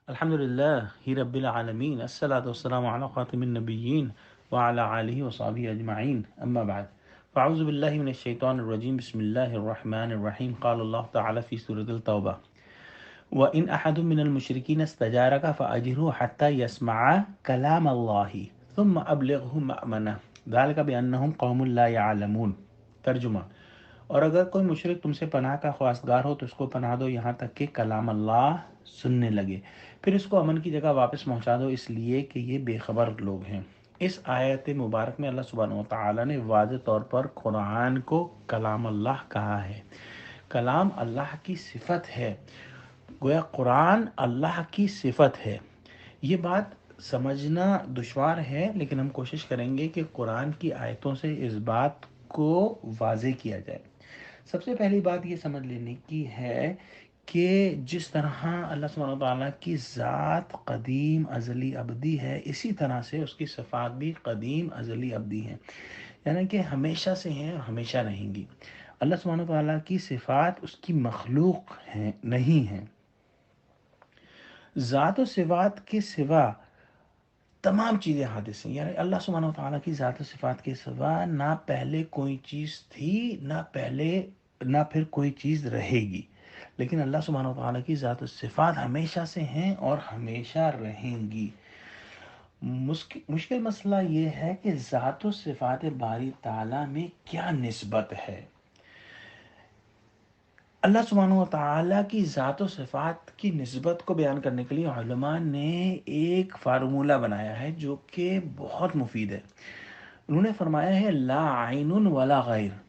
الحمدللہ رب العالمین الصلاۃ والسلام علی خاتم النبیین وعلی آلہ وصحبہ اجمعین اما بعد فاعوذ باللہ من الشیطان الرجیم بسم اللہ الرحمن الرحیم قال اللہ تعالی فی سورۃ التوبہ وَإِنْ أَحَدٌ مِّنَ الْمُشْرِكِينَ اسْتَجَارَكَ فَأَجِرْهُ حَتَّى يَسْمَعَ كَلَامَ اللَّهِ ثُمَّ أَبْلِغْهُ مَأْمَنَهُ ذَلِكَ بِأَنَّهُمْ قَوْمٌ لَا يَعْلَمُونَ۔ ترجمہ: اور اگر کوئی مشرک تم سے پناہ کا خواستگار ہو تو اس کو پناہ دو یہاں تک کہ کلام اللہ سننے لگے، پھر اس کو امن کی جگہ واپس پہنچا دو، اس لیے کہ یہ بے خبر لوگ ہیں۔ اس آیت مبارک میں اللہ سبحانہ وتعالی نے واضح طور پر قرآن کو کلام اللہ کہا ہے۔ کلام اللہ کی صفت ہے، گویا قرآن اللہ کی صفت ہے۔ یہ بات سمجھنا دشوار ہے، لیکن ہم کوشش کریں گے کہ قرآن کی آیتوں سے اس بات کو واضح کیا جائے۔ سب سے پہلی بات یہ سمجھ لینے کی ہے کہ جس طرح اللہ سبحانہ وتعالیٰ کی ذات قدیم ازلی ابدی ہے، اسی طرح سے اس کی صفات بھی قدیم ازلی ابدی ہیں، یعنی کہ ہمیشہ سے ہیں اور ہمیشہ رہیں گی۔ اللہ سبحانہ وتعالیٰ کی صفات اس کی مخلوق ہیں، نہیں ہیں۔ ذات و صفات کے سوا تمام چیزیں حادث ہیں، یعنی اللہ سبحانہ وتعالیٰ کی ذات و صفات کے سوا نہ پہلے کوئی چیز تھی، نہ پھر کوئی چیز رہے گی، لیکن اللہ سبحانہ وتعالیٰ کی ذات و صفات ہمیشہ سے ہیں اور ہمیشہ رہیں گی۔ مشکل مسئلہ یہ ہے کہ ذات و صفات باری تعالیٰ میں کیا نسبت ہے۔ اللہ سبحانہ وتعالیٰ کی ذات و صفات کی نسبت کو بیان کرنے کے لیے علماء نے ایک فارمولہ بنایا ہے جو کہ بہت مفید ہے۔ انہوں نے فرمایا ہے لا عین ولا غیر۔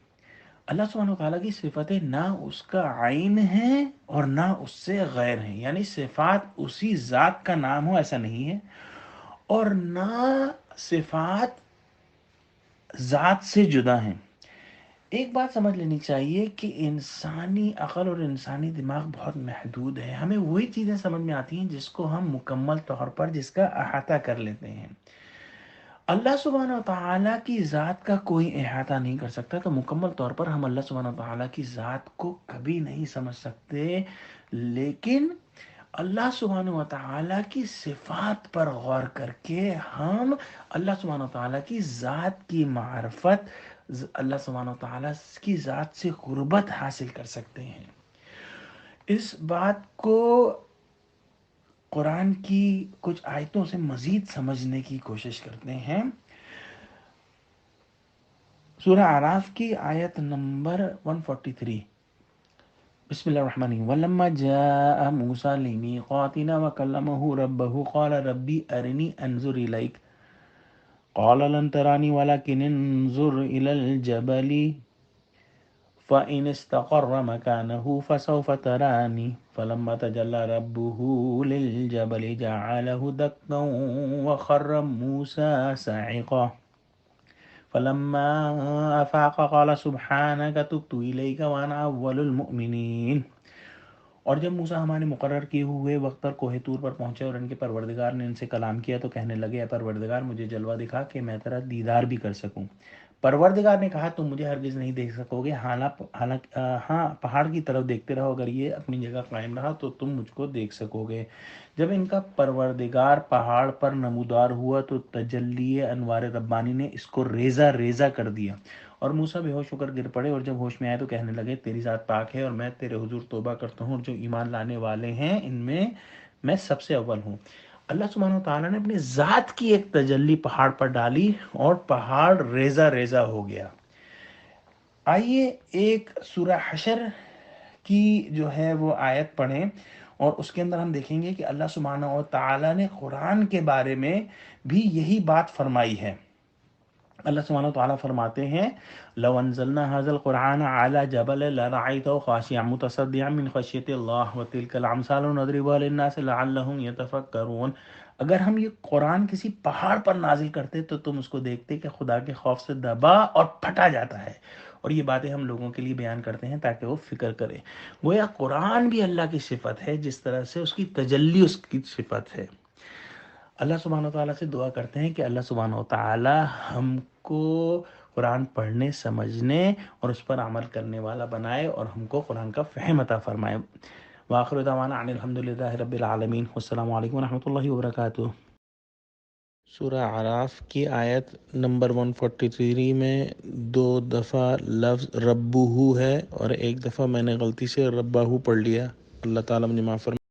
اللہ سبحانہ وتعالیٰ کی صفتیں نہ اس کا عین ہے اور نہ اس سے غیر ہیں، یعنی صفات اسی ذات کا نام ہو ایسا نہیں ہے، اور نہ صفات ذات سے جدا ہیں۔ ایک بات سمجھ لینی چاہیے کہ انسانی عقل اور انسانی دماغ بہت محدود ہے، ہمیں وہی چیزیں سمجھ میں آتی ہیں جس کو ہم مکمل طور پر جس کا احاطہ کر لیتے ہیں۔ اللہ سبحانہ وتعالیٰ کی ذات کا کوئی احاطہ نہیں کر سکتا، تو مکمل طور پر ہم اللہ سبحانہ وتعالیٰ کی ذات کو کبھی نہیں سمجھ سکتے، لیکن اللہ سبحانہ وتعالیٰ کی صفات پر غور کر کے ہم اللہ سبحانہ وتعالیٰ کی ذات کی معرفت، اللہ سبحانہ وتعالیٰ کی ذات سے قربت حاصل کر سکتے ہیں۔ اس بات کو قرآن کی کچھ آیتوں سے مزید سمجھنے کی کوشش کرتے ہیں۔ سورہ اعراف کی آیت نمبر 143، بسم اللہ الرحمن الرحیم وَلَمَّا جَاءَ مُوسَىٰ لِمِيقَاتِنَا وَكَلَّمَهُ رَبُّهُ قَالَ رَبِّ أَرِنِي أَنظُرْ إِلَيْكَ قَالَ لَن تَرَانِي وَلَكِنِ انظُرْ إِلَى الْجَبَلِ فَإِنِ اسْتَقَرَّ مَكَانَهُ فَسَوْفَ تَرَانِي فَلَمَّا تَجَلَّىٰ رَبُّهُ لِلْجَبَلِ جَعَلَهُ دَكًّا وَخَرَّ مُوسَىٰ صَعِقًا فَلَمَّا أَفَاقَ قَالَ سُبْحَانَكَ تُبْتُ إِلَيْكَ وَأَنَا أَوَّلُ الْمُؤْمِنِينَ۔ اور جب موسیٰ ہمارے مقرر کیے ہوئے وقت پر کوہ طور پر پہنچے اور ان کے پروردگار نے ان سے کلام کیا تو کہنے لگے اے پروردگار مجھے جلوہ دکھا کہ میں تیرا دیدار بھی کر سکوں۔ پروردگار نے کہا تم مجھے ہرگز نہیں دیکھ سکو گے، ہاں پہاڑ کی طرف دیکھتے رہو، اگر یہ اپنی جگہ قائم رہا تو تم مجھ کو دیکھ سکو گے۔ جب ان کا پروردگار پہاڑ پر نمودار ہوا تو تجلی انوار ربانی نے اس کو ریزہ ریزہ کر دیا اور موسیٰ بے ہوش ہو کر گر پڑے، اور جب ہوش میں آئے تو کہنے لگے تیری ذات پاک ہے اور میں تیرے حضور توبہ کرتا ہوں، اور جو ایمان لانے والے ہیں ان میں سب سے اول ہوں۔ اللہ سبحانہ وتعالیٰ نے اپنی ذات کی ایک تجلی پہاڑ پر ڈالی اور پہاڑ ریزہ ریزہ ہو گیا۔ آئیے ایک سورہ حشر کی جو ہے وہ آیت پڑھیں اور اس کے اندر ہم دیکھیں گے کہ اللہ سبحانہ وتعالیٰ نے قرآن کے بارے میں بھی یہی بات فرمائی ہے۔ اللہ سبحانہ وتعالیٰ فرماتے ہیں لو انزلنا هذا القرآن على جبل لرأيته خاشعا متصدعا من خشية الله وتلك الأمثال نضربها للناس لعلهم يتفكرون۔ اگر ہم یہ قرآن کسی پہاڑ پر نازل کرتے تو تم اس کو دیکھتے کہ خدا کے خوف سے دبا اور پھٹا جاتا ہے، اور یہ باتیں ہم لوگوں کے لیے بیان کرتے ہیں تاکہ وہ فکر کریں۔ گویا قرآن بھی اللہ کی صفت ہے جس طرح سے اس کی تجلی اس کی صفت ہے۔ اللہ سبحانہ وتعالیٰ سے دعا کرتے ہیں کہ اللہ سبحانہ وتعالیٰ ہم کو قرآن پڑھنے، سمجھنے اور اس پر عمل کرنے والا بنائے اور ہم کو قرآن کا فہم عطا فرمائے۔ وآخر دعوانا عن الحمد للہ رب العالمین، والسلام علیکم ورحمۃ اللہ وبرکاتہ۔ سورہ اعراف کی آیت نمبر 143 میں 2 دفعہ لفظ ربہ ہے اور ایک دفعہ میں نے غلطی سے ربہ پڑھ لیا، اللہ تعالیٰ مجھے معاف فرمائے۔